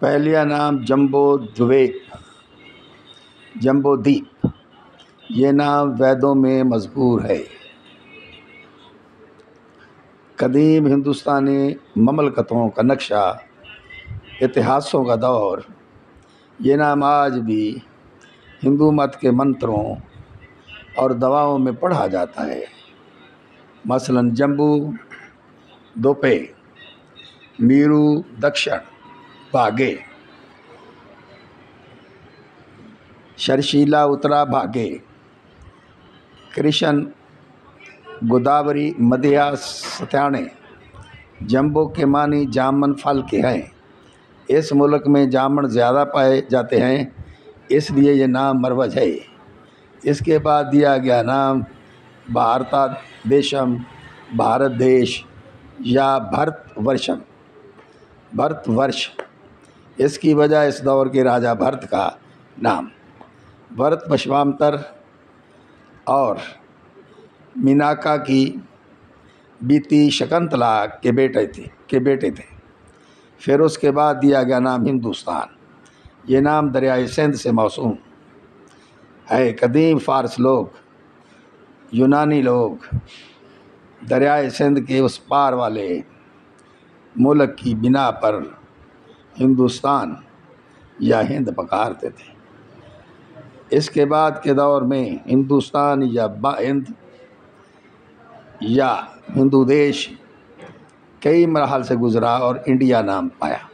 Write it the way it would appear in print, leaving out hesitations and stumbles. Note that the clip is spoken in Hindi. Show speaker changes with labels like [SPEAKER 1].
[SPEAKER 1] पहलिया नाम जम्बूद्वीप, ये नाम वेदों में मज़कूर है। कदीम हिंदुस्तानी ममलकतों का नक्शा, इतिहासों का दौर, ये नाम आज भी हिंदू मत के मंत्रों और दवाओं में पढ़ा जाता है। मसलन जम्बू दोपे, मीरू दक्षिण भागे, शर्षीला उत्तरा भागे, कृष्ण गोदावरी मध्या सत्याने। जम्बो के मानी जामन फल के हैं। इस मुल्क में जामन ज़्यादा पाए जाते हैं, इसलिए ये नाम मरवज है। इसके बाद दिया गया नाम भारतदेशम, भारत देश या भरतवर्ष। इसकी वजह इस दौर के राजा भरत का नाम भरत पश्वामतर और मीनाका की बीती शकुंतला के बेटे थे। फिर उसके बाद दिया गया नाम हिंदुस्तान। ये नाम दरियाए सिंध से मौसूम है। कदीम फ़ारस लोग, यूनानी लोग दरियाए सिंध के उस पार वाले मुल्क की बिना पर हिंदुस्तान या हिंद पकारते थे। इसके बाद के दौर में हिंदुस्तान या हिंदू देश कई मरहल से गुज़रा और इंडिया नाम पाया।